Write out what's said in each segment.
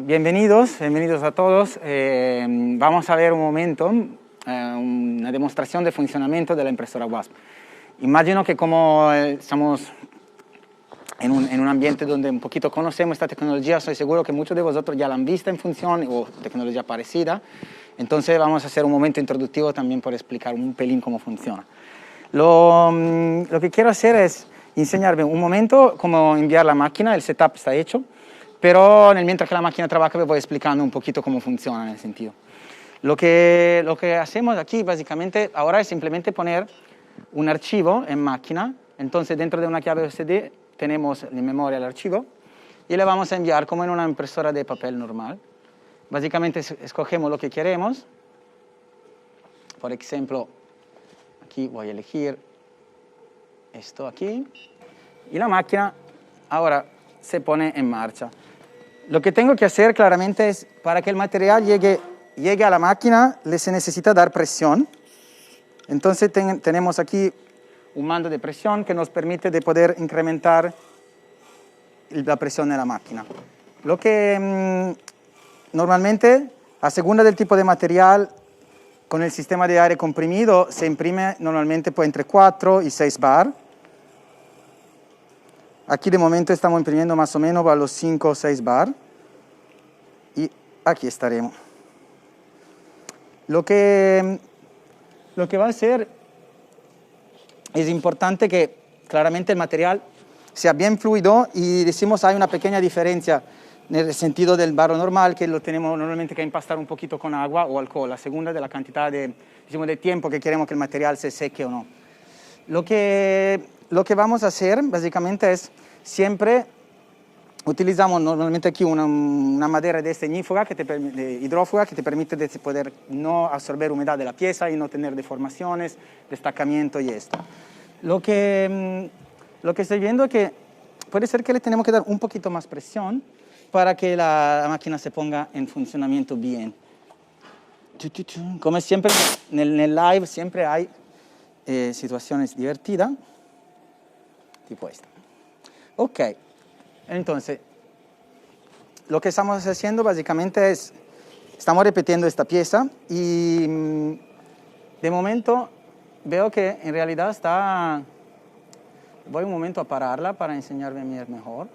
bienvenidos a todos. Vamos a ver un momento una demostración de funcionamiento de la impresora WASP. Imagino que como estamos en un ambiente donde un poquito conocemos esta tecnología, estoy seguro que muchos de vosotros ya la han visto en función o tecnología parecida. Entonces vamos a hacer un momento introductivo también por explicar un pelín cómo funciona. Lo que quiero hacer es enseñarme un momento cómo enviar la máquina, el setup está hecho, pero mientras que la máquina trabaja me voy explicando un poquito cómo funciona en el sentido. Lo que hacemos aquí básicamente ahora es simplemente poner un archivo en máquina, entonces dentro de una clave USB tenemos en memoria el archivo y le vamos a enviar como en una impresora de papel normal. Básicamente escogemos lo que queremos, por ejemplo, aquí voy a elegir esto aquí y la máquina ahora se pone en marcha. Lo que tengo que hacer claramente es, para que el material llegue a la máquina, se necesita dar presión. Entonces tenemos aquí un mando de presión que nos permite de poder incrementar la presión de la máquina. Lo que normalmente, a segunda del tipo de material, con el sistema de aire comprimido, se imprime normalmente pues, entre 4 y 6 bar. Aquí de momento estamos imprimiendo más o menos a los 5 o 6 bar. Y aquí estaremos. Lo que va a ser es importante que claramente el material sea bien fluido y decimos hay una pequeña diferencia en el sentido del barro normal, que lo tenemos normalmente que empastar un poquito con agua o alcohol, a segunda de la cantidad de tiempo que queremos que el material se seque o no. Lo que vamos a hacer básicamente es siempre utilizamos normalmente aquí una madera de esta ignífuga, de hidrófuga, que te permite de poder no absorber humedad de la pieza y no tener deformaciones, destacamiento y esto. Lo que estoy viendo es que puede ser que le tenemos que dar un poquito más presión para que la máquina se ponga en funcionamiento bien. Como siempre, en el live siempre hay situaciones divertidas, tipo esta. Ok. Entonces, lo que estamos haciendo básicamente es, estamos repitiendo esta pieza y de momento veo que en realidad está, voy un momento a pararla para enseñarme mejor,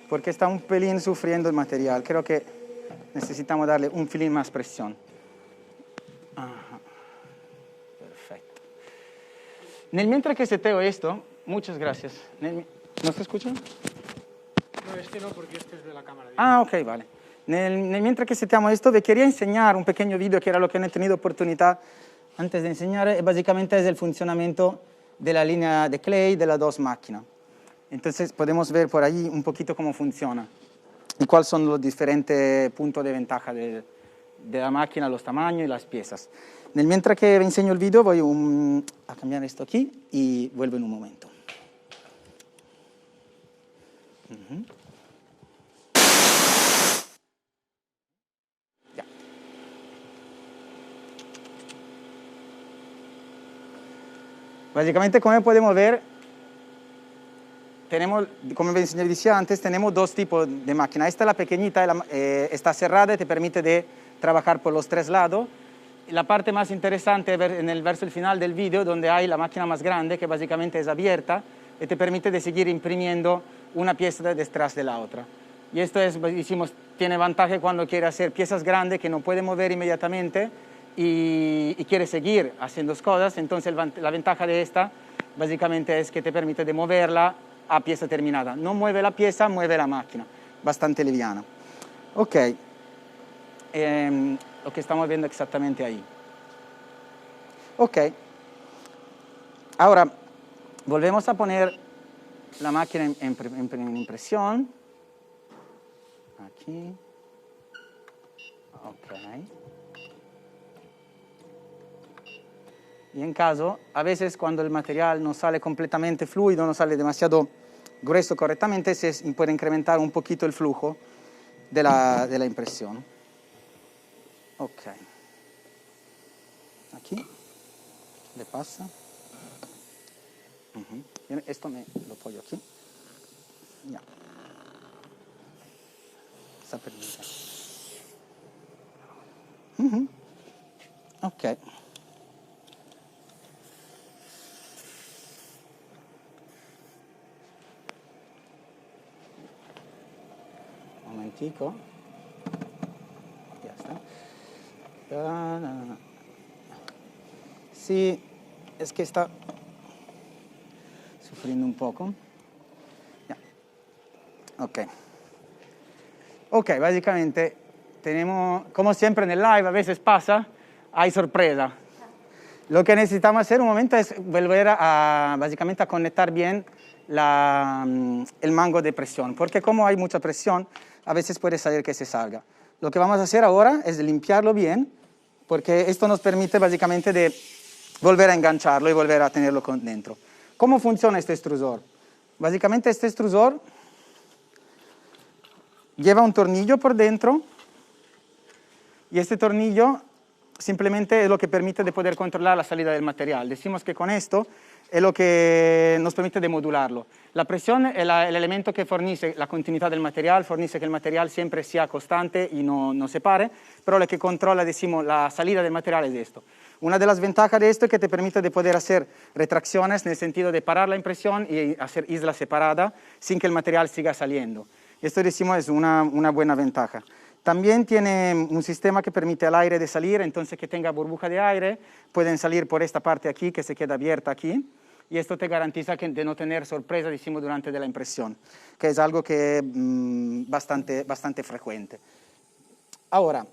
porque está un pelín sufriendo el material, creo que necesitamos darle un pelín más presión. Ajá. Perfecto. Mientras que seteo esto, muchas gracias. ¿No se escucha? No, este no, porque este es de la cámara. Ah, ok, vale. Mientras que seteamos esto, vi quería enseñar un pequeño video que era lo que no he tenido oportunidad antes de enseñar, básicamente es el funcionamiento de la línea de Clay de las dos máquinas. Entonces podemos ver por ahí un poquito cómo funciona y cuáles son los diferentes puntos de ventaja de la máquina, los tamaños y las piezas. Mientras que enseño el video voy a cambiar esto aquí y vuelvo en un momento. Ya. Básicamente, como podemos ver, tenemos, como decía antes, tenemos dos tipos de máquina. Esta es la pequeñita, está cerrada y te permite de trabajar por los tres lados. La parte más interesante es en el verso final del video, donde hay la máquina más grande, que básicamente es abierta y te permite de seguir imprimiendo una pieza detrás de la otra. Y esto es, decimos, tiene ventaja cuando quiere hacer piezas grandes que no puede mover inmediatamente y quiere seguir haciendo cosas. Entonces la ventaja de esta básicamente es que te permite de moverla a pieza terminada. No mueve la pieza, mueve la máquina. Bastante liviana. Ok. Lo que estamos viendo exactamente ahí. Ok. Ahora, volvemos a poner la máquina en impresión. Aquí. Ok. Y en caso, a veces cuando el material no sale completamente fluido, no sale demasiado grueso correctamente, se puede incrementar un poquito el flujo de la impresión. Ok. Aquí. Le pasa. Esto me lo apoyo aquí. Ya. pasa per vita. Mhm. Ok. Un momentico. Ya está. Sí, es que está sufriendo un poco. Ya. Ok. Ok, básicamente tenemos, como siempre en el live, a veces pasa, hay sorpresa. Lo que necesitamos hacer un momento es volver a, básicamente, a conectar bien el mango de presión, porque como hay mucha presión, a veces puede salir que se salga. Lo que vamos a hacer ahora es limpiarlo bien, porque esto nos permite básicamente de volver a engancharlo y volver a tenerlo dentro. ¿Cómo funciona este extrusor? Básicamente este extrusor lleva un tornillo por dentro y este tornillo simplemente es lo que permite de poder controlar la salida del material. Decimos que con esto es lo que nos permite de modularlo. La presión es el elemento que fornisce la continuidad del material, fornisce que el material siempre sea constante y no se pare, pero lo que controla, decimos, la salida del material es esto. Una de las ventajas de esto es que te permite de poder hacer retracciones en el sentido de parar la impresión y hacer isla separada sin que el material siga saliendo. Esto, decimos, es una buena ventaja. También tiene un sistema que permite al aire de salir, entonces que tenga burbuja de aire, pueden salir por esta parte aquí, que se queda abierta aquí, y esto te garantiza de no tener sorpresa, decimos, durante la impresión, que es algo que es bastante frecuente. Ahora,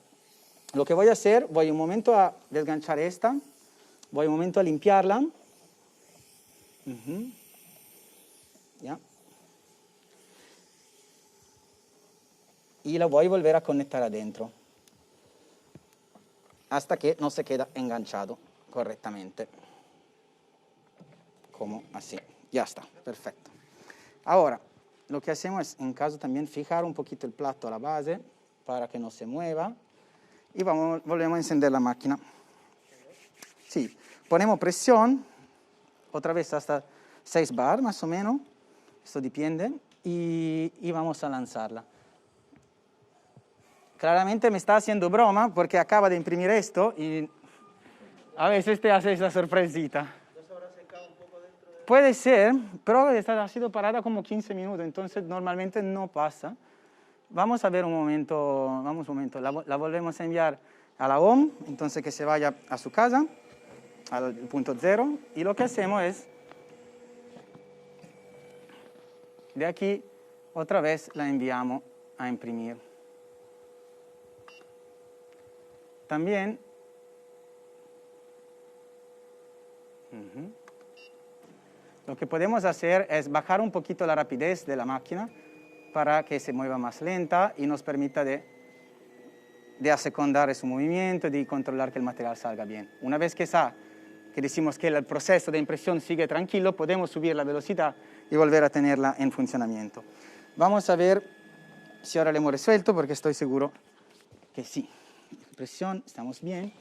lo que voy a hacer, voy un momento a desganchar esta, voy un momento a limpiarla. ¿Ya? Y la voy a volver a conectar adentro hasta que no se queda enganchado correctamente, como así. Ya está, perfecto. Ahora, lo que hacemos es, en caso también, fijar un poquito el plato a la base para que no se mueva y volvemos a encender la máquina. Sí, ponemos presión, otra vez hasta 6 bar más o menos, esto depende, y vamos a lanzarla. Claramente me está haciendo broma porque acaba de imprimir esto y a veces te hace esa sorpresita. ¿Ya se habrá secado un poco dentro de...? Puede ser, pero ha sido parada como 15 minutos, entonces normalmente no pasa. Vamos a ver un momento, la volvemos a enviar a la home, entonces que se vaya a su casa, al punto 0, y lo que hacemos es, de aquí, otra vez la enviamos a imprimir. También, lo que podemos hacer es bajar un poquito la rapidez de la máquina para que se mueva más lenta y nos permita de asecondar su movimiento, de controlar que el material salga bien. Una vez que decimos que el proceso de impresión sigue tranquilo, podemos subir la velocidad y volver a tenerla en funcionamiento. Vamos a ver si ahora le hemos resuelto, porque estoy seguro que sí. Presión, estamos bien.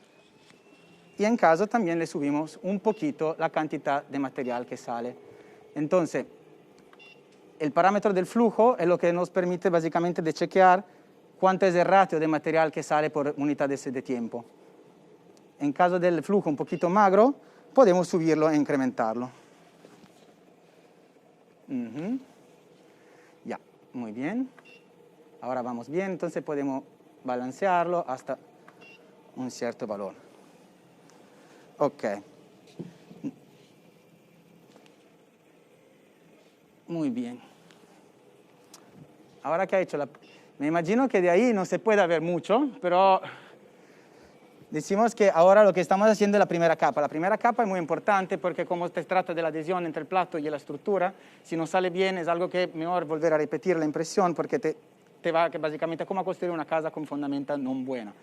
Y en caso también le subimos un poquito la cantidad de material que sale. Entonces, el parámetro del flujo es lo que nos permite básicamente de chequear cuánto es el ratio de material que sale por unidad de tiempo. En caso del flujo un poquito magro, podemos subirlo e incrementarlo. Ya, muy bien. Ahora vamos bien, entonces podemos balancearlo hasta un cierto valor. Ok. Muy bien. Ahora que ha hecho me imagino que de ahí no se puede ver mucho, pero decimos que ahora lo que estamos haciendo es la primera capa. La primera capa es muy importante porque como se trata de la adhesión entre el plato y la estructura, si no sale bien es algo que es mejor volver a repetir la impresión porque te va básicamente como a construir una casa con fundamenta no buena.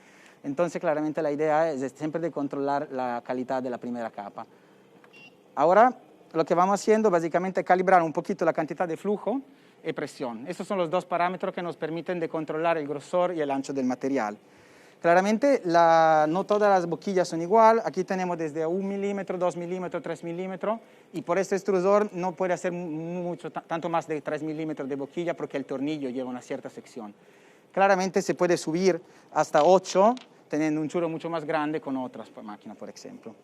Entonces, claramente la idea es siempre de controlar la calidad de la primera capa. Ahora, lo que vamos haciendo básicamente es calibrar un poquito la cantidad de flujo y presión. Estos son los dos parámetros que nos permiten de controlar el grosor y el ancho del material. Claramente, no todas las boquillas son igual. Aquí tenemos desde 1 milímetro, 2 milímetros, 3 milímetros. Y por este extrusor no puede hacer tanto más de 3 milímetros de boquilla porque el tornillo lleva una cierta sección. claramente se puede subir hasta 8, teniendo un churro mucho más grande con otras máquinas, por ejemplo.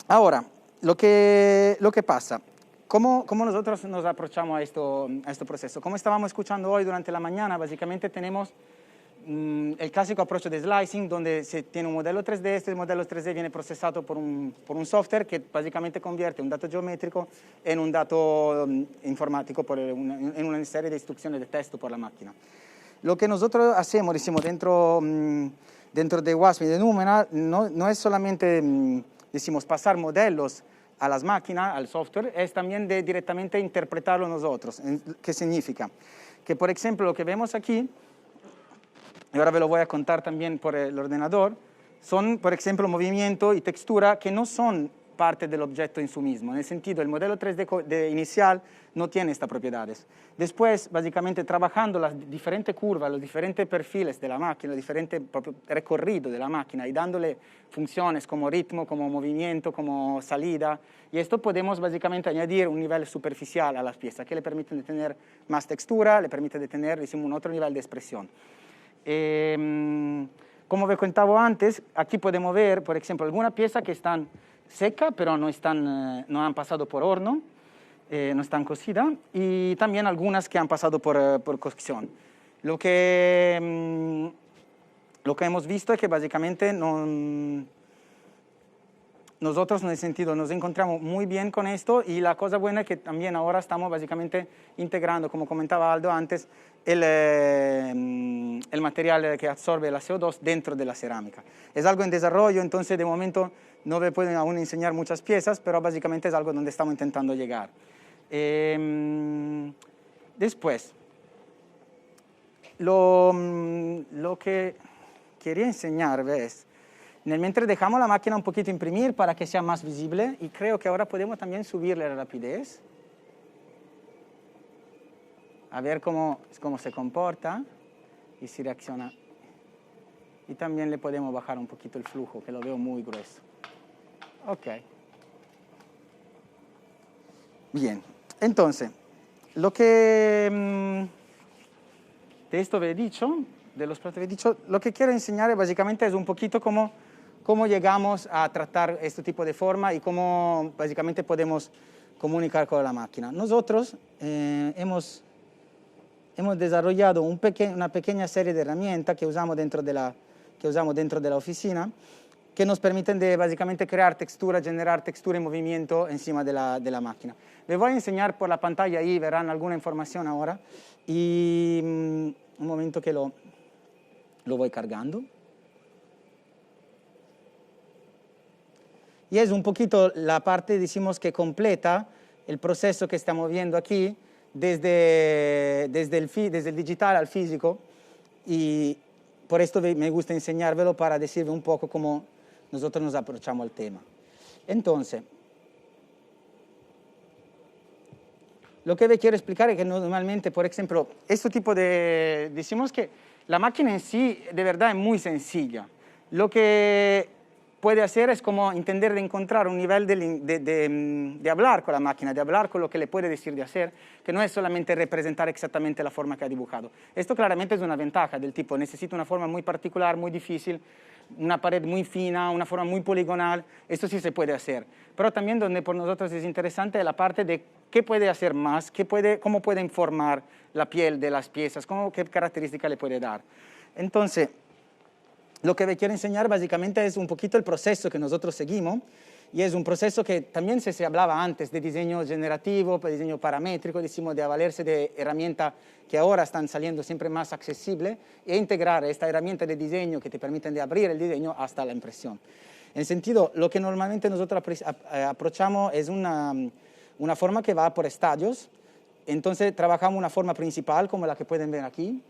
Ahora, lo que pasa, ¿cómo nosotros nos aprovechamos a este proceso? Como estábamos escuchando hoy durante la mañana, básicamente tenemos el clásico approach de slicing, donde se tiene un modelo 3D, este modelo 3D viene procesado por un software que básicamente convierte un dato geométrico en un dato informático en una serie de instrucciones de texto por la máquina. Lo que nosotros hacemos, decimos, dentro de WASP y de Numena, no es solamente, decimos, pasar modelos a las máquinas, al software, es también de directamente interpretarlo nosotros. ¿Qué significa? Que, por ejemplo, lo que vemos aquí, y ahora ve lo voy a contar también por el ordenador, son, por ejemplo, movimiento y textura que no son parte del objeto en sí mismo. En el sentido, el modelo 3D inicial no tiene estas propiedades. Después, básicamente, trabajando las diferentes curvas, los diferentes perfiles de la máquina, el diferente recorrido de la máquina y dándole funciones como ritmo, como movimiento, como salida, y esto podemos básicamente añadir un nivel superficial a las piezas que le permiten de tener más textura, le permite de tener, decimos, un otro nivel de expresión. Como os contaba antes, aquí podemos ver, por ejemplo, algunas piezas que están secas, pero no han pasado por horno, no están cocidas, y también algunas que han pasado por cocción. Lo que hemos visto es que básicamente nosotros, en ese sentido, nos encontramos muy bien con esto, y la cosa buena es que también ahora estamos básicamente integrando, como comentaba Aldo antes, el material que absorbe la CO2 dentro de la cerámica. Es algo en desarrollo, entonces de momento no me pueden aún enseñar muchas piezas, pero básicamente es algo donde estamos intentando llegar. Después, lo que quería enseñar es, mientras dejamos la máquina un poquito imprimir para que sea más visible, y creo que ahora podemos también subirle la rapidez, a ver cómo se comporta y si reacciona. Y también le podemos bajar un poquito el flujo, que lo veo muy grueso. Ok. Bien, entonces, lo que de esto he dicho, de los platos he dicho, lo que quiero enseñar básicamente es un poquito cómo llegamos a tratar este tipo de forma y cómo básicamente podemos comunicar con la máquina. Nosotros hemos desarrollado una pequeña serie de herramientas que usamos dentro de la oficina, que nos permiten de básicamente crear textura, generar textura y movimiento encima de la máquina. Les voy a enseñar por la pantalla, ahí verán alguna información ahora, y un momento que lo voy cargando. Y es un poquito la parte, decimos, que completa el proceso que estamos viendo aquí, desde el digital al físico, y por esto me gusta enseñárvelo para decirle un poco cómo nosotros nos aprovechamos al tema. Entonces, lo que quiero explicar es que normalmente, por ejemplo, este tipo decimos que la máquina en sí de verdad es muy sencilla. Lo que puede hacer es como entender de encontrar un nivel de hablar con la máquina, de hablar con lo que le puede decir de hacer, que no es solamente representar exactamente la forma que ha dibujado. Esto claramente es una ventaja del tipo, necesito una forma muy particular, muy difícil, una pared muy fina, una forma muy poligonal, esto sí se puede hacer. Pero también donde por nosotros es interesante es la parte de qué puede hacer más, cómo puede informar la piel de las piezas, qué característica le puede dar. Entonces, lo que quiero enseñar básicamente es un poquito el proceso que nosotros seguimos, y es un proceso que también se hablaba antes de diseño generativo, de diseño paramétrico, decimos de valerse de herramientas que ahora están saliendo siempre más accesibles e integrar esta herramienta de diseño que te permiten de abrir el diseño hasta la impresión. En sentido, lo que normalmente nosotros aprovechamos es una forma que va por estadios. Entonces trabajamos una forma principal como la que pueden ver aquí,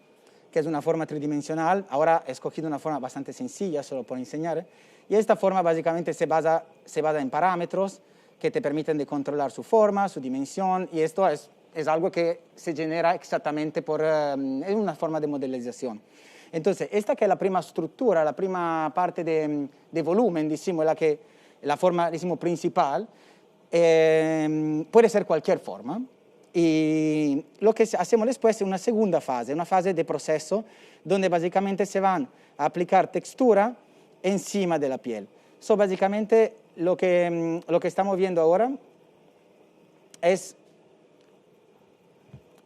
que es una forma tridimensional. Ahora he escogido una forma bastante sencilla, solo por enseñar. Y esta forma básicamente se basa en parámetros que te permiten de controlar su forma, su dimensión, y esto es algo que se genera exactamente es una forma de modelización. Entonces, esta que es la prima estructura, la prima parte de volumen, decimos, la forma, decimos, principal, puede ser cualquier forma. Y lo que hacemos después es una segunda fase de proceso, donde básicamente se van a aplicar textura encima de la piel. So, básicamente lo que estamos viendo ahora es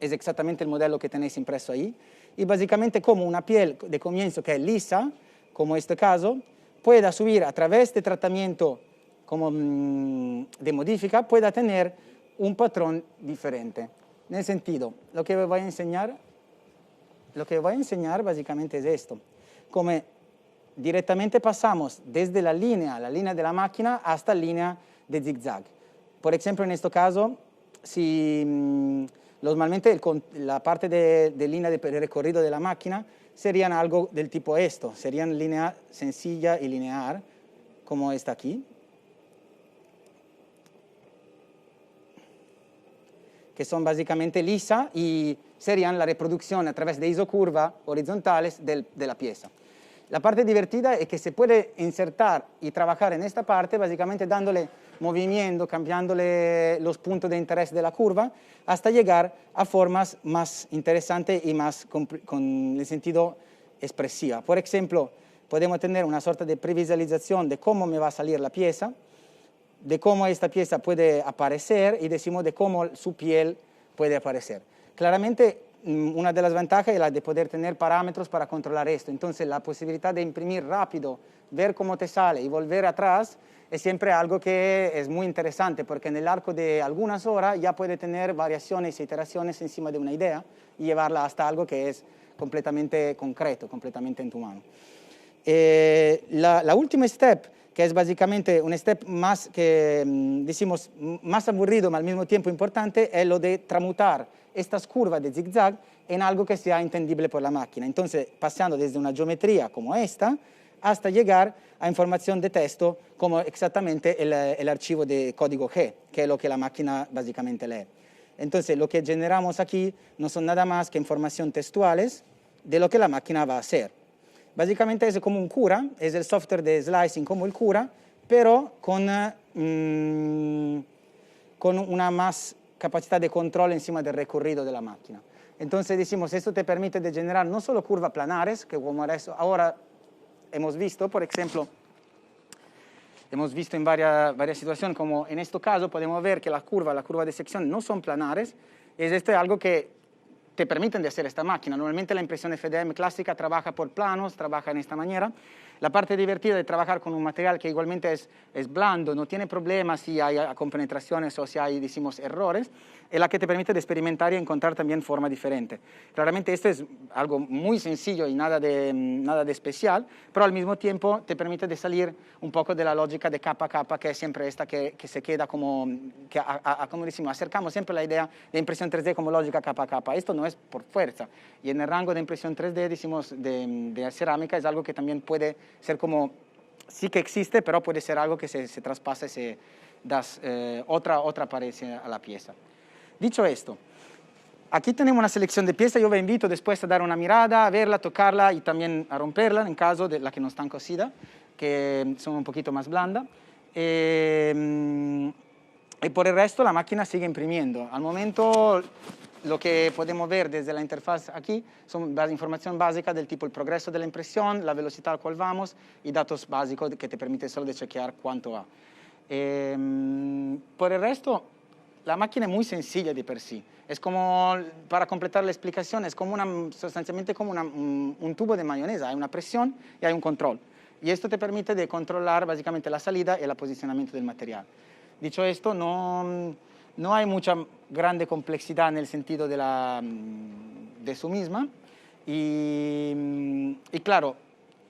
exactamente el modelo que tenéis impreso ahí, y básicamente como una piel de comienzo que es lisa, como este caso, pueda subir a través de tratamiento como de modifica, pueda tener un patrón diferente. En el sentido, lo que voy a enseñar básicamente es esto, como directamente pasamos desde la línea de la máquina hasta la línea de zigzag. Por ejemplo, en este caso, si normalmente la parte de línea de recorrido de la máquina serían algo del tipo esto, serían línea sencilla y lineal, como esta aquí, que son básicamente lisa y serían la reproducción a través de isocurvas horizontales de la pieza. La parte divertida es que se puede insertar y trabajar en esta parte básicamente dándole movimiento, cambiándole los puntos de interés de la curva hasta llegar a formas más interesantes y más con el sentido expresiva. Por ejemplo, podemos tener una sorta de previsualización de cómo me va a salir la pieza, de cómo esta pieza puede aparecer y decimos de cómo su piel puede aparecer. Claramente, una de las ventajas es la de poder tener parámetros para controlar esto. Entonces, la posibilidad de imprimir rápido, ver cómo te sale y volver atrás es siempre algo que es muy interesante, porque en el arco de algunas horas ya puede tener variaciones e iteraciones encima de una idea y llevarla hasta algo que es completamente concreto, completamente en tu mano. La última step, que es básicamente un step más que decimos más aburrido, pero al mismo tiempo importante, es lo de transmutar estas curvas de zigzag en algo que sea entendible por la máquina. Entonces, pasando desde una geometría como esta, hasta llegar a información de texto como exactamente el archivo de código G, que es lo que la máquina básicamente lee. Entonces, lo que generamos aquí no son nada más que información textuales de lo que la máquina va a hacer. Básicamente es como un Cura, es el software de slicing como el Cura, pero con una más capacidad de control encima del recorrido de la máquina. Entonces decimos, esto te permite de generar no solo curvas planares, que como ahora hemos visto, por ejemplo, hemos visto en varias situaciones, como en este caso podemos ver que la curva de sección no son planares, y esto es algo que te permiten de hacer esta máquina. Normalmente la impresión FDM clásica trabaja por planos, trabaja en esta manera. La parte divertida de trabajar con un material que igualmente es blando, no tiene problemas si hay compenetraciones o si hay, decimos, errores, es la que te permite de experimentar y encontrar también forma diferente. Claramente esto es algo muy sencillo y nada de especial, pero al mismo tiempo te permite de salir un poco de la lógica de capa a capa, que es siempre esta que se queda como, como decimos, acercamos siempre la idea de impresión 3D como lógica capa a capa. Esto no es por fuerza, y en el rango de impresión 3D, decimos, de cerámica, es algo que también puede ser como, sí que existe, pero puede ser algo que se traspasa y se da otra apariencia a la pieza. Dicho esto, aquí tenemos una selección de piezas. Yo os invito después a dar una mirada, a verla, tocarla y también a romperla en caso de la que no están cocidas, que son un poquito más blandas. Y por el resto la máquina sigue imprimiendo. Al momento lo que podemos ver desde la interfaz aquí son información básica del tipo el progreso de la impresión, la velocidad a cual vamos y datos básicos que te permite solo de chequear cuánto va. Por el resto, la máquina es muy sencilla de per sí. Es como, para completar la explicación, es como sustancialmente como un tubo de mayonesa. Hay una presión y hay un control. Y esto te permite de controlar básicamente la salida y el posicionamiento del material. Dicho esto, no hay mucha grande complejidad en el sentido de su misma. Y claro,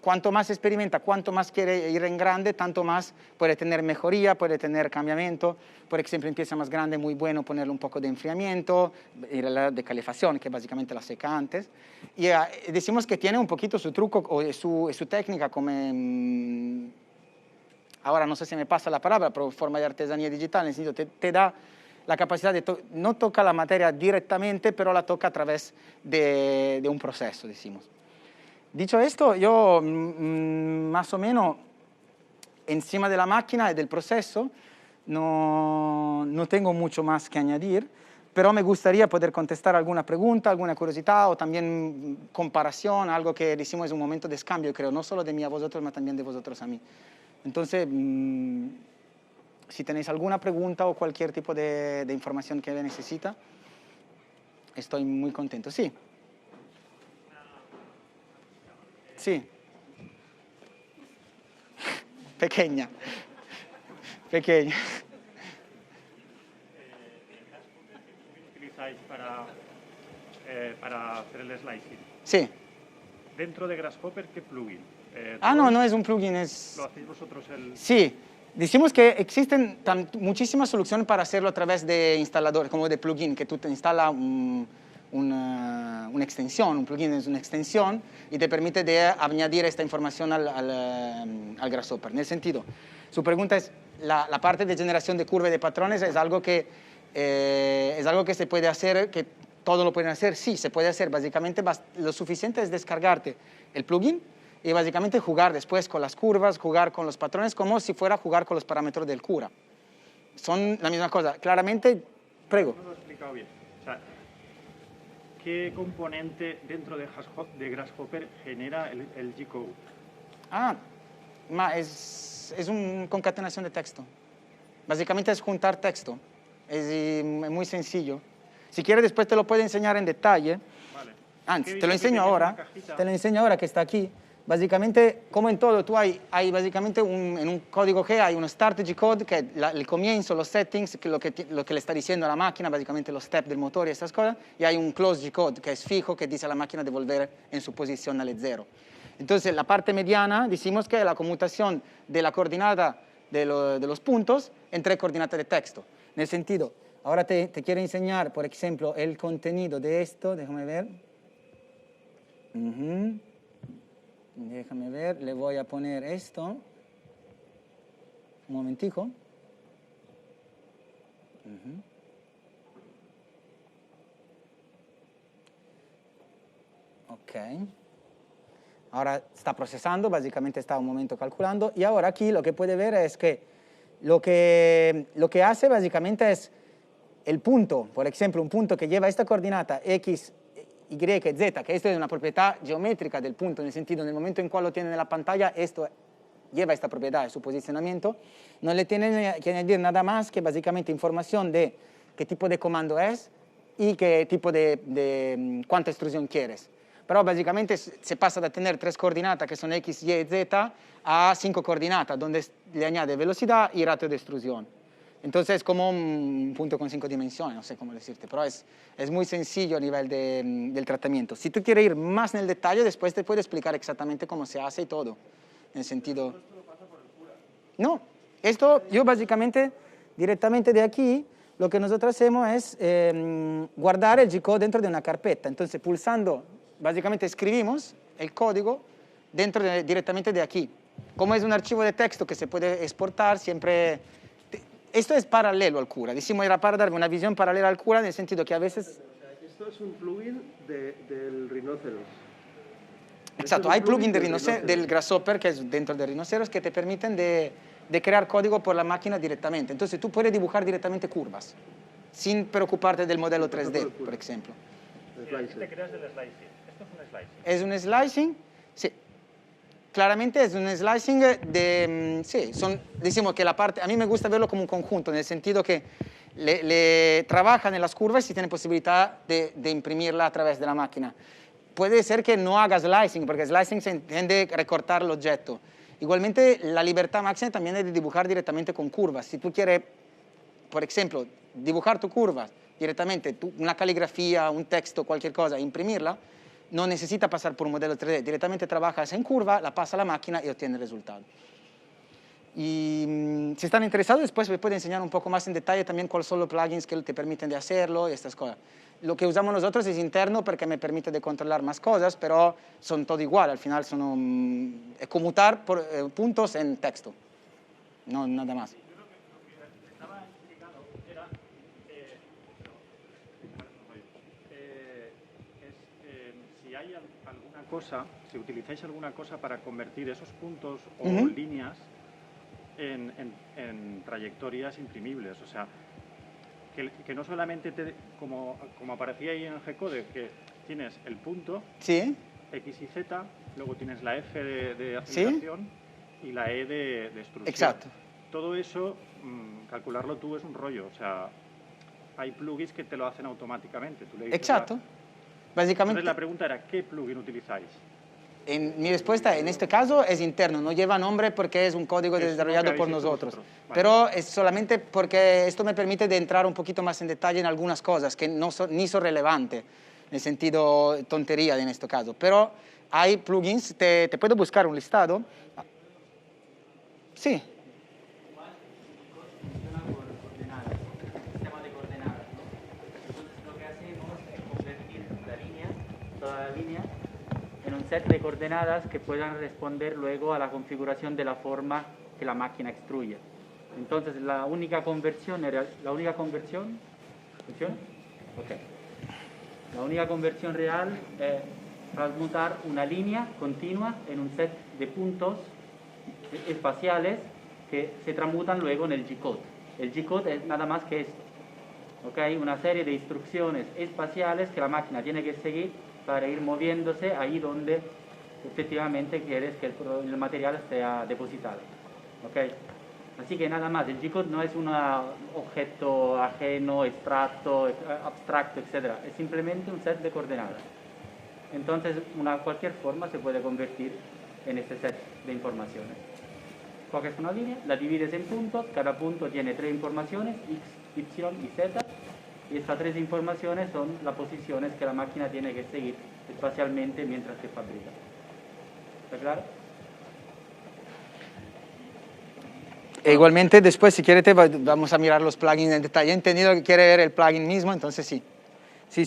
cuanto más experimenta, cuanto más quiere ir en grande, tanto más puede tener mejoría, puede tener cambiamiento. Por ejemplo, en pieza más grande, muy bueno ponerle un poco de enfriamiento, de calefacción, que básicamente la seca antes. Y decimos que tiene un poquito su truco o su técnica, como ahora no sé si me pasa la palabra, pero forma de artesanía digital, en el sentido te da la capacidad de no toca la materia directamente, pero la toca a través de un proceso, decimos. Dicho esto, yo más o menos encima de la máquina y del proceso no tengo mucho más que añadir, pero me gustaría poder contestar alguna pregunta, alguna curiosidad o también comparación, algo que decimos es un momento de cambio, creo, no solo de mí a vosotros, sino también de vosotros a mí. Entonces, si tenéis alguna pregunta o cualquier tipo de información que necesita, estoy muy contento. Sí. Sí. Pequeña. Pequeña. ¿Utilizáis para hacer el slicing? Sí. Dentro de Grasshopper, ¿qué plugin? No es un plugin, es... ¿Lo hacéis vosotros el...? Sí, decimos que existen muchísimas soluciones para hacerlo a través de instaladores, como de plugin, que tú te instalas una extensión, un plugin es una extensión y te permite de añadir esta información al Grasshopper. En el sentido, su pregunta es, la parte de generación de curva y de patrones es algo que se puede hacer, que todo lo pueden hacer. Sí, se puede hacer, básicamente lo suficiente es descargarte el plugin y básicamente jugar después con las curvas, jugar con los patrones, como si fuera a jugar con los parámetros del Cura. Son la misma cosa. Claramente, prego. No lo he explicado bien. O sea, ¿qué componente dentro de Grasshopper genera el G-Code? Es una concatenación de texto. Básicamente es juntar texto. Es muy sencillo. Si quieres, después te lo puedo enseñar en detalle. Vale. Te lo enseño ahora. Te lo enseño ahora que está aquí. Básicamente, como en todo, tú hay básicamente en un código G hay un start G-code, que es el comienzo, los settings, que lo que le está diciendo a la máquina, básicamente los steps del motor y estas cosas, y hay un close G-code, que es fijo, que dice a la máquina de volver en su posición al 0. Entonces, la parte mediana, decimos que es la conmutación de la coordinata de los puntos entre coordinatas de texto. En el sentido, ahora te quiero enseñar, por ejemplo, el contenido de esto, déjame ver. Déjame ver, le voy a poner esto. Un momentico. Ok. Ahora está procesando, básicamente está un momento calculando. Y ahora aquí lo que puede ver es que lo que hace básicamente es el punto, por ejemplo, un punto que lleva esta coordinata x, y, z, que esto es una propiedad geométrica del punto, en el sentido, en el momento en cual lo tiene en la pantalla, esto lleva esta propiedad de su posicionamiento, no le tiene que añadir nada más que básicamente información de qué tipo de comando es y qué tipo cuánta extrusión quieres. Pero básicamente se pasa de tener 3 coordenadas que son x, y, z a 5 coordenadas, donde le añade velocidad y ratio de extrusión. Entonces es como un punto con 5 dimensiones, no sé cómo decirte, pero es muy sencillo a nivel del tratamiento. Si tú quieres ir más en el detalle, después te puedo explicar exactamente cómo se hace y todo. En el sentido... ¿Esto lo pasa por el Cura? No, esto yo básicamente, directamente de aquí, lo que nosotros hacemos es guardar el G-code dentro de una carpeta. Entonces pulsando, básicamente escribimos el código directamente de aquí. Como es un archivo de texto que se puede exportar, siempre... Esto es paralelo al Cura. Decimos era para darme una visión paralela al Cura en el sentido que a veces... Esto es un plugin del Rhinoceros. Exacto, hay plugins del Grasshopper que es dentro del Rhinoceros que te permiten de crear código por la máquina directamente. Entonces tú puedes dibujar directamente curvas sin preocuparte del modelo 3D, por ejemplo. Te creas el slicing. Esto es un slicing. ¿Es un slicing? Sí. Claramente es un slicing de... sí, decimos que la parte... A mí me gusta verlo como un conjunto, en el sentido que le trabajan en las curvas y tiene posibilidad de imprimirla a través de la máquina. Puede ser que no haga slicing, porque slicing se entiende recortar el objeto. Igualmente, la libertad máxima también es de dibujar directamente con curvas. Si tú quieres, por ejemplo, dibujar tu curva directamente, una caligrafía, un texto, cualquier cosa, imprimirla, no necesita pasar por un modelo 3D, directamente trabajas en curva, la pasa a la máquina y obtiene el resultado. Y si están interesados, después me puedo enseñar un poco más en detalle también cuáles son los plugins que te permiten de hacerlo y estas cosas. Lo que usamos nosotros es interno porque me permite de controlar más cosas, pero son todo igual, al final son conmutar por, puntos en texto, no nada más. Si hay alguna cosa, si utilizáis alguna cosa para convertir esos puntos o líneas en trayectorias imprimibles, o sea, que no solamente, como aparecía ahí en el G-code, que tienes el punto, Sí, X y Z, luego tienes la F de aceleración y la E de extrusión. exacto. Todo eso, calcularlo tú es un rollo, o sea, hay plugins que te lo hacen automáticamente. Tú le dices Exacto. Básicamente, Entonces la pregunta era, ¿qué plugin utilizáis? mi respuesta en este caso es interno, no lleva nombre porque es un código Es lo que desarrollado habéis por hecho nosotros. vosotros. Vale. Pero es solamente porque esto me permite de entrar un poquito más en detalle en algunas cosas que no son, ni son relevantes, en el sentido tontería en este caso. Pero hay plugins, te puedo buscar un listado. Sí, Funciona por coordenadas, sistema de coordenadas, ¿no? Entonces lo que hacemos es convertir la línea, toda la línea, en un set de coordenadas que puedan responder luego a la configuración de la forma que la máquina extruye. Entonces la única conversión, ¿funciona? Ok. La única conversión real es transmutar una línea continua en un set de puntos espaciales que se transmutan luego en el G-code. El G-code es nada más que esto, ¿okay? Una serie de instrucciones espaciales que la máquina tiene que seguir para ir moviéndose ahí donde efectivamente quieres que el material sea depositado, ¿okay? Así que nada más, el G-code no es un objeto ajeno, abstracto, etc. Es simplemente un set de coordenadas. Entonces, cualquier forma se puede convertir en este set de informaciones. Coges una línea, la divides en puntos, cada punto tiene 3 informaciones, X, Y y Z, y estas 3 informaciones son las posiciones que la máquina tiene que seguir espacialmente mientras que fabrica. ¿Está claro? e igualmente después si quieres vamos a mirar los plugins en detalle. He entendido que quiere ver el plugin mismo, entonces sí. Sí.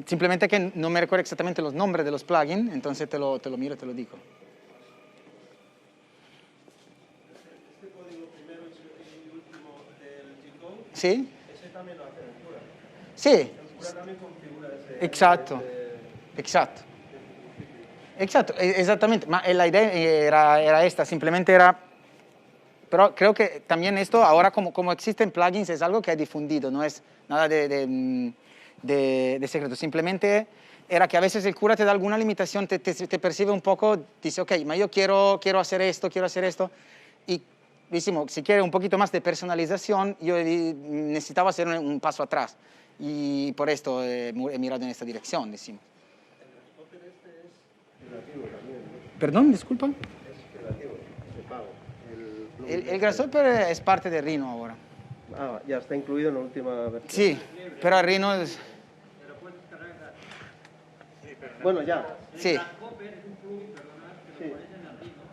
Simplemente que no me recuerdo exactamente los nombres de los plugins, entonces te lo miro y te lo digo. Este código primero y último del G-code, ¿Sí? ese también lo hace el Cura. Sí, El Cura también configura ese. exacto. Exacto, exactamente. La idea era esta, simplemente era... Pero creo que también esto, ahora como existen plugins, es algo que ha difundido, no es nada de secreto. Simplemente era que a veces el cura te da alguna limitación, te percibe un poco, dice, ok, ma yo quiero hacer esto, y decimos, si quiere un poquito más de personalización, yo necesitaba hacer un paso atrás. Y por esto he mirado en esta dirección, decimos. El Grasshopper este es relativo también, ¿no? Perdón, disculpa. Es relativo, de pago. El Grasshopper es parte de Rhino ahora. Ah, ya está incluido en la última versión. Sí, pero Rhino es... Bueno, ya. Sí. Grasshopper es un plugin, perdonad, que lo pones en el Rhino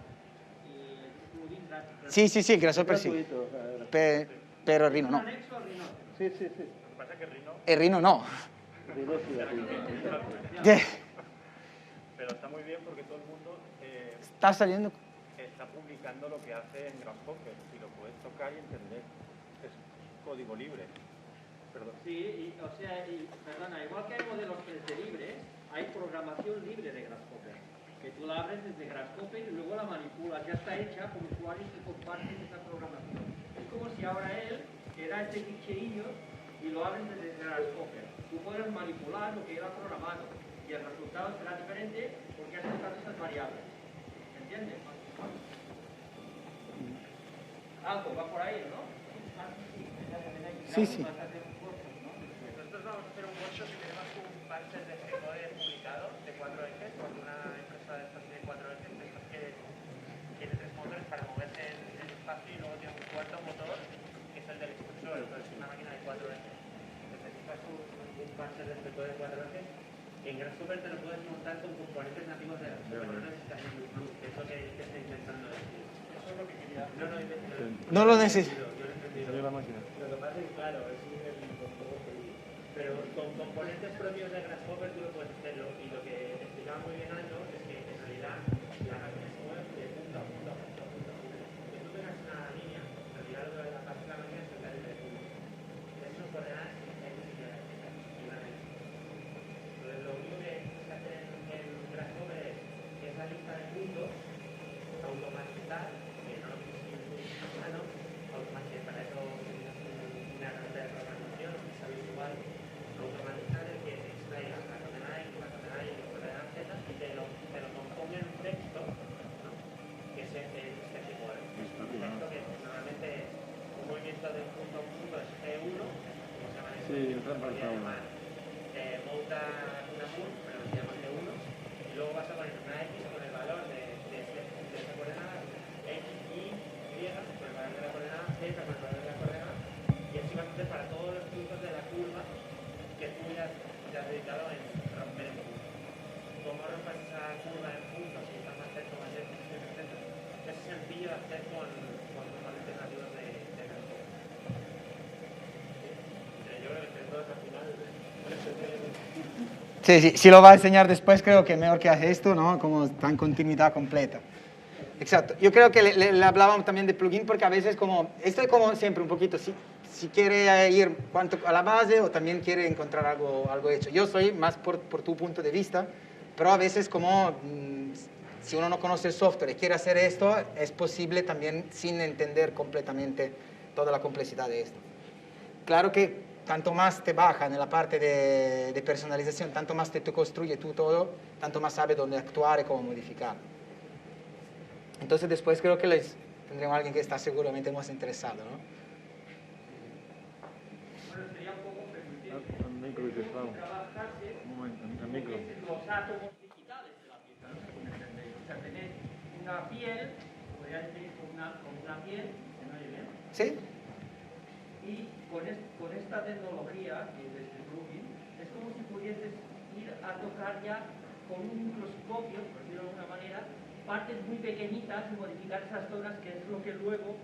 y es un plugin gratuito. Sí, el Grasshopper sí. Gratuito, o sea, Pero Rhino no. Anexo al Rhino. Sí. El Rhino no. Rhino sí, gratuito. Pero está muy bien porque todo el mundo Está saliendo... está publicando lo que hace en Grasshopper y lo puedes tocar y entender. Es código libre. Perdón. Sí, perdona, igual que hay modelos 3D libres, hay programación libre de Grasshopper. Que tú la abres desde Grasshopper y luego la manipulas. Ya está hecha con usuarios que comparten esa programación. Es como si ahora él te da este ficherillo y lo abres desde Grasshopper. Tú puedes manipular lo que él ha programado y el resultado será diferente porque has usado esas variables. ¿Entiendes? Algo va por ahí, ¿no? Sí. Nosotros vamos a hacer un workshop y tenemos un parcher de G-code publicado de 4 ejes con una empresa de estas de 4 ejes de estas que tiene 3 motores para moverse en el espacio y luego tiene un cuarto motor que es el del extrusor, entonces es una máquina de 4 ejes. Necesitas un parcher de G-code de 4 ejes. En Grasshopper te lo puedes montar con componentes nativos de Grasshopper, no necesitas ningún plug, que es lo que estoy intentando decir. Eso es lo que quería. No lo necesito. La máquina. Lo que pasa es que, claro, es un pero con componentes propios de Grasshopper tú lo puedes hacerlo. Y lo que explicaba muy bien Aldo es que en realidad la máquina se mueve de punta a punta. Que tú tengas una línea, en realidad lo que la parte de la máquina es el carril de punta. Es un coordenadas X y Y. Entonces lo único que se hace en Grasshopper es esa lista de puntos automatizar, que no lo quisiera humano, automatizar para eso utilizas una Sí, eso me falta uno. monta una pool, pero se llama G1, y luego vas a poner una X con el valor de esa coordenada, X, Y, con el valor de la coordenada, Z con el valor de la coordenada, y así vas a hacer para todos los puntos de la curva que tú ya has dedicado en romper en puntos. Cómo romper esa curva en puntos, si está más cerca, más lejos, etc. Es sencillo de hacer con los alternativos de Grasshopper. Yo creo que entre todos al final. Sí, sí, si lo va a enseñar después, creo que mejor que hace esto, ¿no? Como está en continuidad completa. Exacto. Yo creo que le hablábamos también de plugin porque a veces como, esto es como siempre un poquito, si quiere ir cuanto a la base o también quiere encontrar algo hecho. Yo soy más por tu punto de vista, pero a veces como si uno no conoce el software y quiere hacer esto, es posible también sin entender completamente toda la complejidad de esto. Claro que tanto más te baja en la parte de personalización, tanto más te construye tú todo, tanto más sabe dónde actuar y cómo modificar. Entonces después creo que tendremos a alguien que está seguramente más interesado, ¿no? Bueno, sería un poco permitir Al micro que está. trabajarse Un momento, al micro. los átomos digitales de la pieza, no sé cómo entendéis. O sea, tener una piel, podría decir con una piel, ¿se me oye bien? ¿Sí? Y con esta tecnología, que es este plugin, es como si pudieses ir a tocar ya con un microscopio, por decirlo de alguna manera, partes muy pequeñitas y modificar esas zonas, que es lo que luego,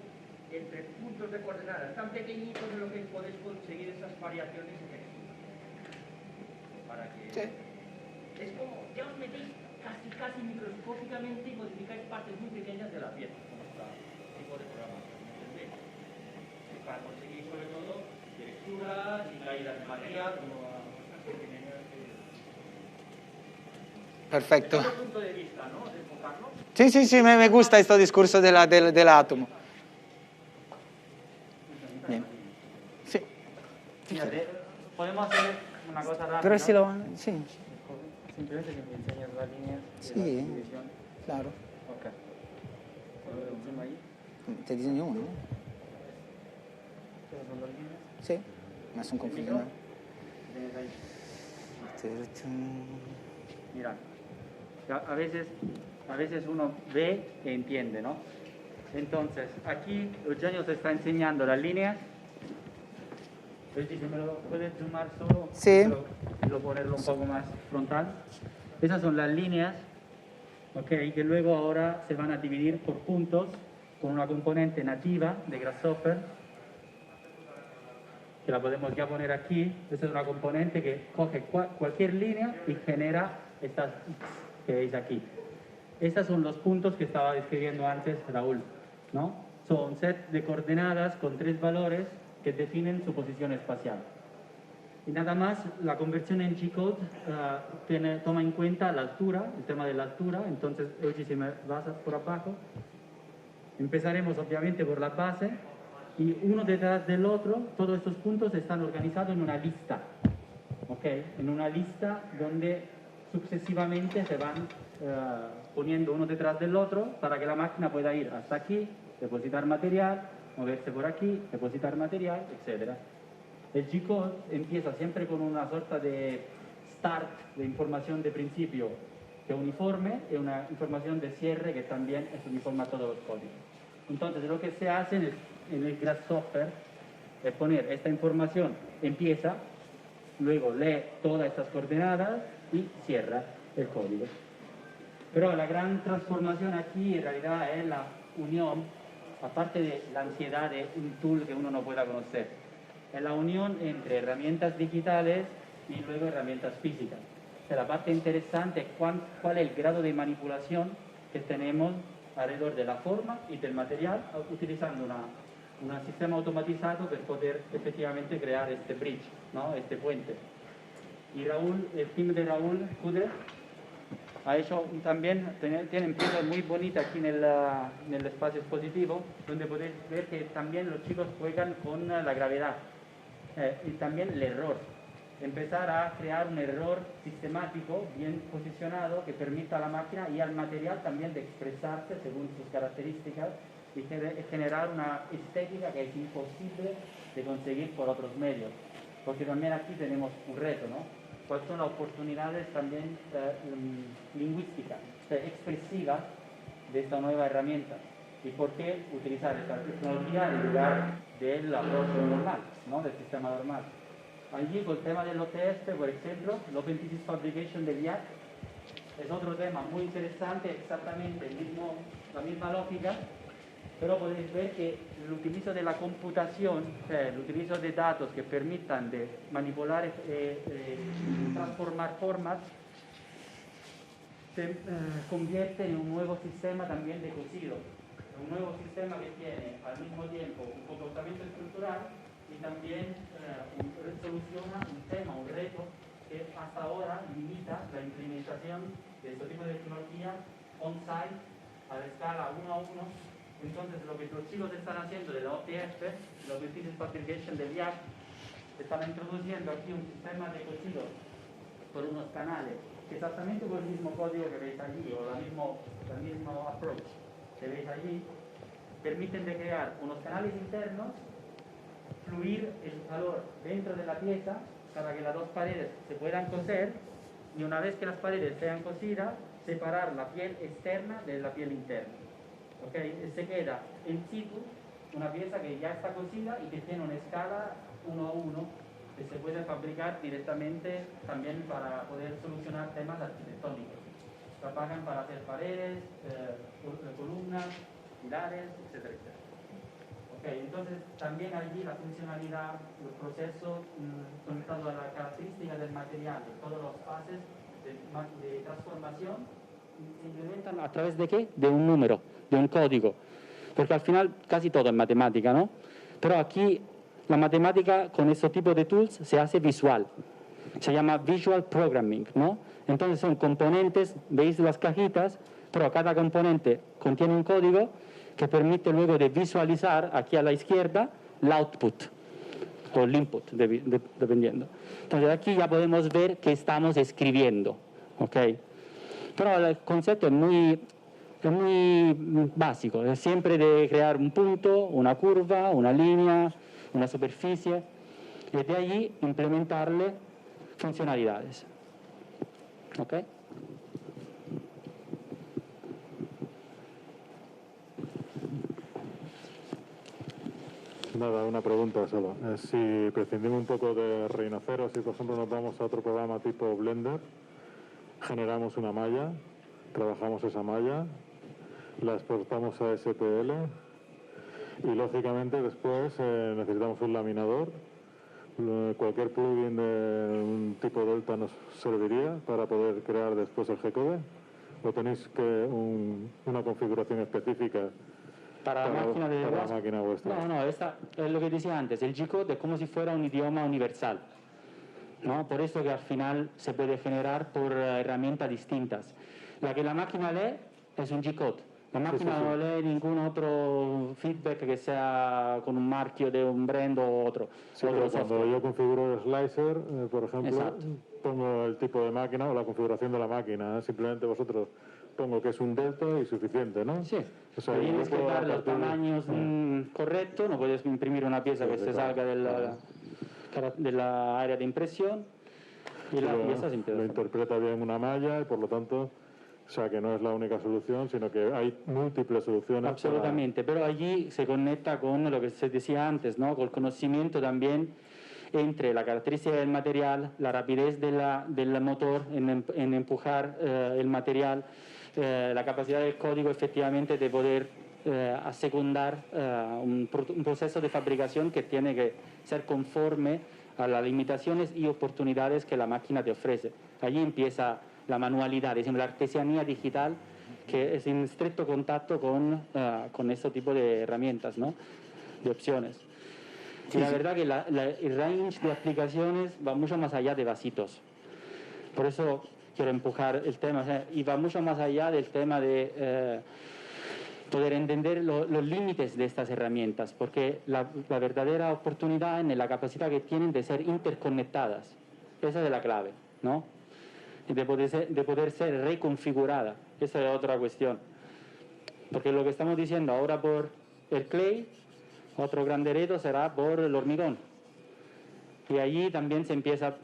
entre puntos de coordenadas tan pequeñitos, es lo que podéis conseguir esas variaciones efectivas. Para que... Sí. Es como, ya os metéis casi microscópicamente y modificáis partes muy pequeñas de la pieza, con este tipo de programación, ¿me entendéis? Para conseguir sobre todo texturas y caídas de material, como Perfecto. desde el punto de vista, ¿no? De enfocarlo. Sí, sí, sí, me gusta este discurso del átomo. Bien. Sí. Fíjate, podemos hacer una cosa rápida. Pero si lo... Sí, Simplemente que me enseñas las líneas de Sí. la división. claro. Ok. ¿Puedo ver un zoom ahí? Te diseño uno, ¿no? ¿Qué son las líneas? Sí. Me son confundiendo. Tienes ahí. Mira, a veces uno ve e entiende, ¿no? Entonces, aquí Eugenio te está enseñando las líneas. Si me lo puedes zoomar solo, Sí. y ponerlo un poco más frontal. Esas son las líneas, ¿ok? Que luego ahora se van a dividir por puntos con una componente nativa de Grasshopper, que la podemos ya poner aquí. Esta es una componente que coge cualquier línea y genera estas X que veis aquí. Estos son los puntos que estaba describiendo antes Raúl, ¿no? Son un set de coordenadas con 3 valores que definen su posición espacial. Y nada más, la conversión en G-code toma en cuenta la altura, el tema de la altura. Entonces, hoy si me vas por abajo, empezaremos obviamente por la base, y uno detrás del otro, todos estos puntos están organizados en una lista, ¿ok? En una lista donde sucesivamente se van poniendo uno detrás del otro para que la máquina pueda ir hasta aquí, depositar material, moverse por aquí, depositar material, etc. El G-code empieza siempre con una sorta de start de información de principio que es uniforme y una información de cierre que también es uniforme a todos los códigos. Entonces, lo que se hace en el Grasshopper es poner esta información, empieza, luego lee todas estas coordenadas y cierra el código. Pero la gran transformación aquí en realidad es la unión, aparte de la ansiedad de un tool que uno no pueda conocer, es la unión entre herramientas digitales y luego herramientas físicas. O sea, la parte interesante es cuál es el grado de manipulación que tenemos alrededor de la forma y del material, utilizando un sistema automatizado para poder efectivamente crear este bridge, ¿no? Este puente. Y Raúl, el team de Raúl Kuder ha hecho también, tienen piezas muy bonitas aquí en el espacio expositivo, donde podéis ver que también los chicos juegan con la gravedad y también el error. Empezar a crear un error sistemático, bien posicionado, que permita a la máquina y al material también de expresarse según sus características y generar una estética que es imposible de conseguir por otros medios. porque también aquí tenemos un reto, ¿no? ¿Cuáles son las oportunidades también lingüísticas, expresivas de esta nueva herramienta? ¿Y por qué utilizar esta tecnología en lugar del approach normal, ¿no? Del sistema normal? Allí, con el tema del OTF, por ejemplo, el Open Thesis Fabrication del IAC, es otro tema muy interesante, exactamente la misma lógica, pero podéis ver que el utilizo de la computación, el utilizo de datos que permitan de manipular y transformar formas, se convierte en un nuevo sistema también de cocido. Un nuevo sistema que tiene al mismo tiempo un comportamiento estructural y también soluciona un tema, un reto que hasta ahora limita la implementación de este tipo de tecnología on-site a la escala 1 a 1. Entonces, lo que los chicos están haciendo de la OTF, la Open Thesis Fabrication del IAC, están introduciendo aquí un sistema de cocido por unos canales que exactamente con el mismo código que veis allí o el mismo approach que veis allí, permiten de crear unos canales internos, fluir el calor dentro de la pieza para que las dos paredes se puedan coser y una vez que las paredes sean cosidas, separar la piel externa de la piel interna. ¿Okay? Se queda in situ una pieza que ya está cosida y que tiene una escala 1 a 1 que se puede fabricar directamente también para poder solucionar temas arquitectónicos. Trabajan para hacer paredes, columnas, pilares, etcétera, etcétera. Okay, entonces también allí la funcionalidad, los procesos conectados a la característica del material, de todas las fases de transformación, se implementan a través de ¿qué? De un número, de un código. Porque al final casi todo es matemática, ¿no? Pero aquí la matemática con este tipo de tools se hace visual. Se llama Visual Programming, ¿no? Entonces son componentes, veis las cajitas, pero cada componente contiene un código que permite luego de visualizar aquí a la izquierda el output o el input, dependiendo. Entonces aquí ya podemos ver que estamos escribiendo, ¿ok? Pero el concepto es muy básico, es siempre de crear un punto, una curva, una línea, una superficie, y de allí implementarle funcionalidades. ¿Ok? Nada, una pregunta solo. Si prescindimos un poco de Rhinoceros, si por ejemplo nos vamos a otro programa tipo Blender, generamos una malla, trabajamos esa malla, la exportamos a SPL y lógicamente después necesitamos un laminador. Cualquier plugin de un tipo Delta nos serviría para poder crear después el G-code. ¿O tenéis una configuración específica para la máquina de para la máquina vuestra? No, esta es lo que decía antes, el G-code es como si fuera un idioma universal, ¿no? Por eso que al final se puede generar por herramientas distintas. La que la máquina lee es un G-code. La máquina no lee ningún otro feedback que sea con un marchio de un brand o otro. Sí, pero cuando yo configuro el slicer, por ejemplo, exacto, pongo el tipo de máquina o la configuración de la máquina. Simplemente vosotros pongo que es un delta y suficiente, ¿no? Sí, o sea, tienes que darle los tamaños correctos, no puedes imprimir una pieza que se salga de la área de impresión y la pieza se lo interpreta bien una malla y por lo tanto... O sea, que no es la única solución, sino que hay múltiples soluciones. Absolutamente, pero allí se conecta con lo que se decía antes, ¿no? Con el conocimiento también entre la característica del material, la rapidez del motor en empujar el material, la capacidad del código efectivamente de poder asecundar un proceso de fabricación que tiene que ser conforme a las limitaciones y oportunidades que la máquina te ofrece. Allí empieza la manualidad, es decir, la artesanía digital, que es en estrecho contacto con este tipo de herramientas, ¿no? De opciones. Y la verdad que el range de aplicaciones va mucho más allá de vasitos. Por eso quiero empujar el tema, o sea, y va mucho más allá del tema de poder entender los límites de estas herramientas, porque la verdadera oportunidad en la capacidad que tienen de ser interconectadas. Esa es la clave, ¿no? De poder ser reconfigurada. Esa es otra cuestión. Porque lo que estamos diciendo ahora por el clay, otro gran reto será por el hormigón. Y allí también se empieza,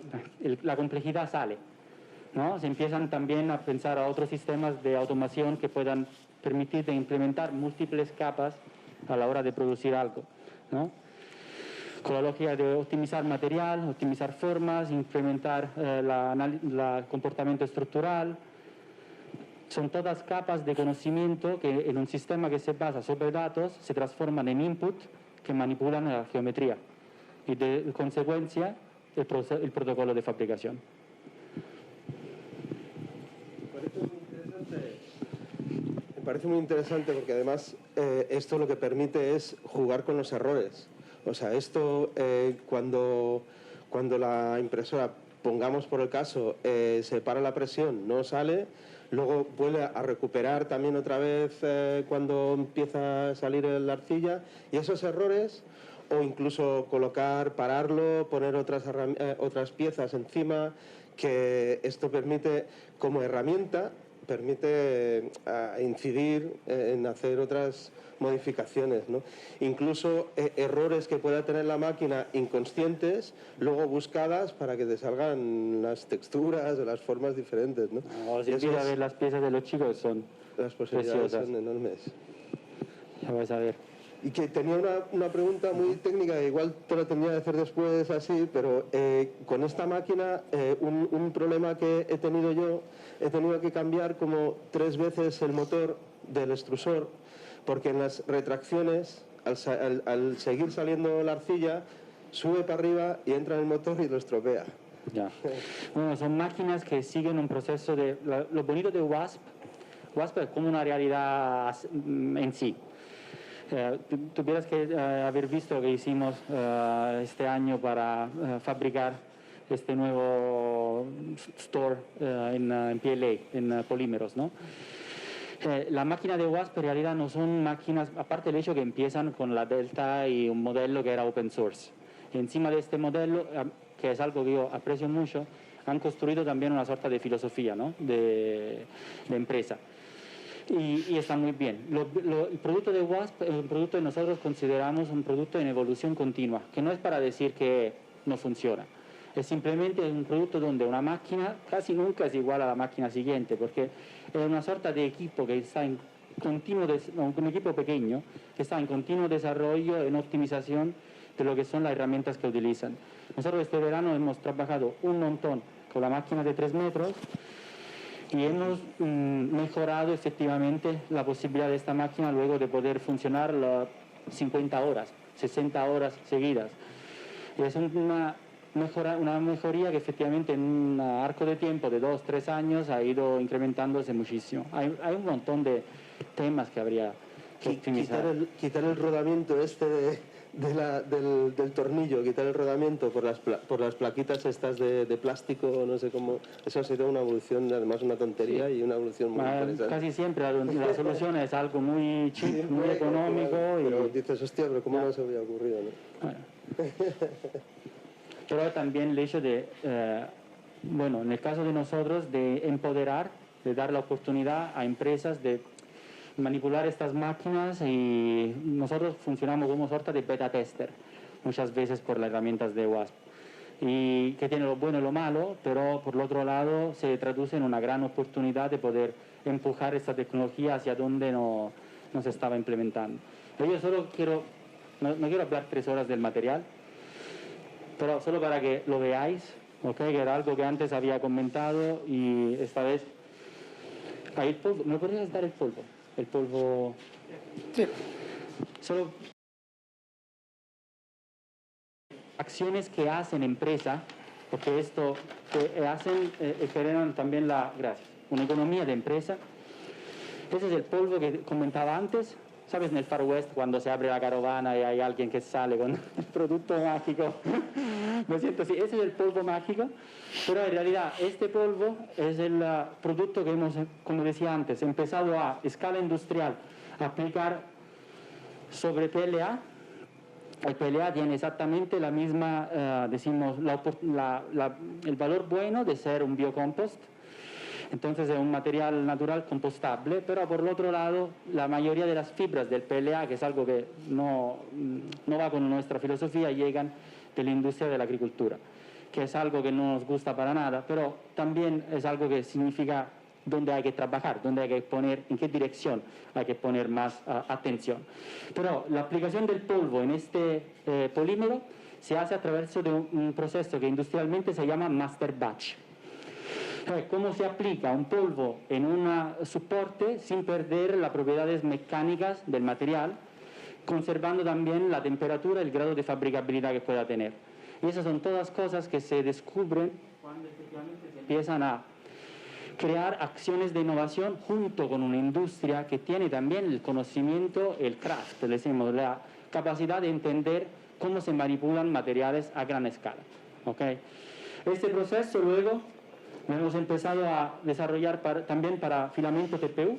la complejidad sale, ¿no? Se empiezan también a pensar a otros sistemas de automación que puedan permitir de implementar múltiples capas a la hora de producir algo, ¿no? Con la lógica de optimizar material, optimizar formas, implementar el comportamiento estructural. Son todas capas de conocimiento que en un sistema que se basa sobre datos se transforman en input que manipulan la geometría y de consecuencia el protocolo de fabricación. Me parece muy interesante porque además esto lo que permite es jugar con los errores. O sea, esto cuando la impresora, pongamos por el caso, se para la presión, no sale, luego vuelve a recuperar también otra vez cuando empieza a salir la arcilla, y esos errores, o incluso colocar, pararlo, poner otras piezas encima, que esto permite como herramienta, permite incidir en hacer otras modificaciones, ¿no? Incluso errores que pueda tener la máquina inconscientes, luego buscadas para que te salgan las texturas o las formas diferentes, ¿no? Os invito a ver las piezas de los chicos, son las posibilidades preciosas. son enormes. Ya vais a ver. Y que tenía una pregunta muy técnica, que igual te la tendría que hacer después así, pero con esta máquina un problema que he tenido yo, he tenido que cambiar como 3 veces el motor del extrusor, porque en las retracciones, al seguir saliendo la arcilla, sube para arriba y entra en el motor y lo estropea. Ya. Bueno, son máquinas que siguen un proceso de... Lo bonito de WASP es como una realidad en sí. Tuvieras que haber visto lo que hicimos este año para fabricar este nuevo store en PLA, en polímeros, ¿no? La máquina de WASP en realidad no son máquinas, aparte del hecho que empiezan con la Delta y un modelo que era open source. Y encima de este modelo, que es algo que yo aprecio mucho, han construido también una sorta de filosofía, ¿no? de empresa. Y está muy bien. El producto de WASP es un producto que nosotros consideramos un producto en evolución continua, que no es para decir que no funciona. Es simplemente un producto donde una máquina casi nunca es igual a la máquina siguiente, porque es una sorta de equipo que está en continuo, un equipo pequeño, que está en continuo desarrollo, en optimización de lo que son las herramientas que utilizan. Nosotros este verano hemos trabajado un montón con la máquina de 3 metros, y hemos mejorado efectivamente la posibilidad de esta máquina luego de poder funcionar 50 horas, 60 horas seguidas. Y es una mejoría que efectivamente en un arco de tiempo de 2-3 años ha ido incrementándose muchísimo. Hay un montón de temas que habría que optimizar. Quitar el rodamiento del tornillo, quitar el rodamiento por las plaquitas estas de plástico, no sé cómo, eso ha sido una evolución, además una tontería, sí. Y una evolución muy interesante. Casi siempre la solución es algo muy cheap, muy económico. Pero dices, hostia, pero ¿cómo no se había ocurrido, no? Bueno. Pero también el hecho de, bueno, en el caso de nosotros, de empoderar, de dar la oportunidad a empresas de manipular estas máquinas, y nosotros funcionamos como sorta de beta tester muchas veces por las herramientas de WASP, y que tiene lo bueno y lo malo, pero por el otro lado se traduce en una gran oportunidad de poder empujar esta tecnología hacia donde no se estaba implementando. Yo solo quiero, no quiero hablar 3 horas del material, pero solo para que lo veáis, ¿okay? Que era algo que antes había comentado, y esta vez ahí el polvo. ¿Me podrías dar el polvo? El polvo. Sí. Solo acciones que hacen empresa, porque esto generan también una economía de empresa. Ese es el polvo que comentaba antes. ¿Sabes en el Far West cuando se abre la caravana y hay alguien que sale con el producto mágico? Me siento así. Ese es el polvo mágico, pero en realidad este polvo es el producto que hemos, como decía antes, empezado a escala industrial a aplicar sobre PLA. El PLA tiene exactamente la misma, decimos, el valor bueno de ser un biocompost. Entonces es un material natural compostable, pero por el otro lado la mayoría de las fibras del PLA, que es algo que no va con nuestra filosofía, llegan de la industria de la agricultura, que es algo que no nos gusta para nada, pero también es algo que significa dónde hay que trabajar, dónde hay que poner, en qué dirección hay que poner más atención. Pero la aplicación del polvo en este polímero se hace a través de un proceso que industrialmente se llama master batch. ¿Cómo se aplica un polvo en un soporte sin perder las propiedades mecánicas del material, conservando también la temperatura y el grado de fabricabilidad que pueda tener? Y esas son todas cosas que se descubren cuando efectivamente se empiezan a crear acciones de innovación junto con una industria que tiene también el conocimiento, el craft, le decimos, la capacidad de entender cómo se manipulan materiales a gran escala. ¿Okay? Este proceso luego lo hemos empezado a desarrollar también para filamento TPU.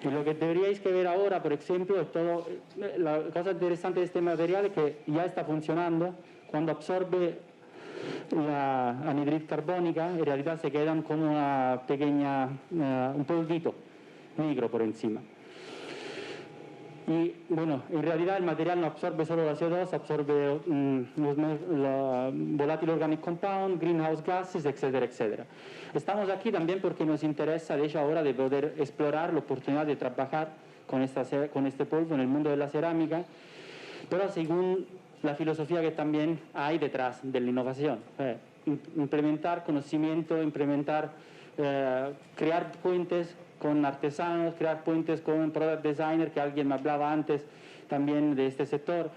Y lo que deberíais que ver ahora, por ejemplo, es todo, la cosa interesante de este material es que ya está funcionando. Cuando absorbe la anhidrid carbónica, en realidad se quedan como una pequeña, un polvito negro por encima. Y bueno, en realidad el material no absorbe solo la CO2, absorbe los volatile organic compound, greenhouse gases, etcétera, etcétera. Estamos aquí también porque nos interesa, de hecho, ahora de poder explorar la oportunidad de trabajar con este polvo en el mundo de la cerámica, pero según la filosofía que también hay detrás de la innovación. Implementar conocimiento, crear puentes con artesanos, crear puentes con product designer, que alguien me hablaba antes también de este sector.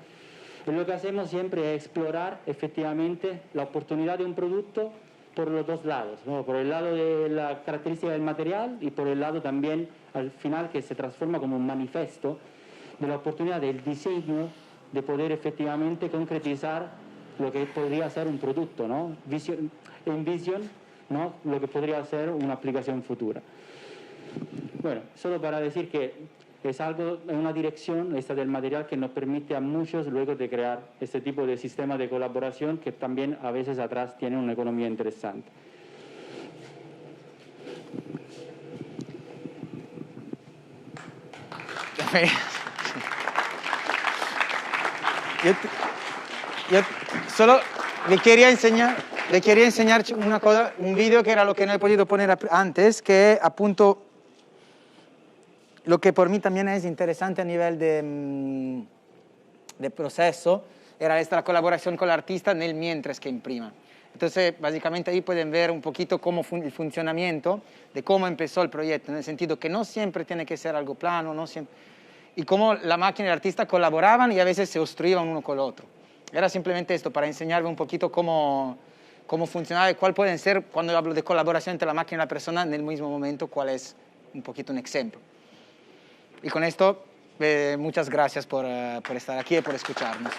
Y lo que hacemos siempre es explorar efectivamente la oportunidad de un producto por los dos lados, ¿no? Por el lado de la característica del material y por el lado también al final que se transforma como un manifiesto de la oportunidad del diseño de poder efectivamente concretizar lo que podría ser un producto, ¿no? Envision, ¿no? Lo que podría ser una aplicación futura. Bueno, solo para decir que es algo en una dirección, esta del material, que nos permite a muchos luego de crear este tipo de sistema de colaboración que también a veces atrás tiene una economía interesante. Yo solo le quería enseñar una cosa, un vídeo que era lo que no he podido poner antes, que appunto lo que por mí también es interesante a nivel de proceso era esta colaboración con el artista en el mientras que imprima. Entonces, básicamente ahí pueden ver un poquito cómo el funcionamiento de cómo empezó el proyecto, en el sentido que no siempre tiene que ser algo plano, no siempre, y cómo la máquina y el artista colaboraban y a veces se obstruían uno con el otro. Era simplemente esto, para enseñarme un poquito cómo funcionaba y cuál pueden ser, cuando hablo de colaboración entre la máquina y la persona, en el mismo momento, cuál es un poquito un ejemplo. Y con esto, muchas gracias por estar aquí y por escucharnos.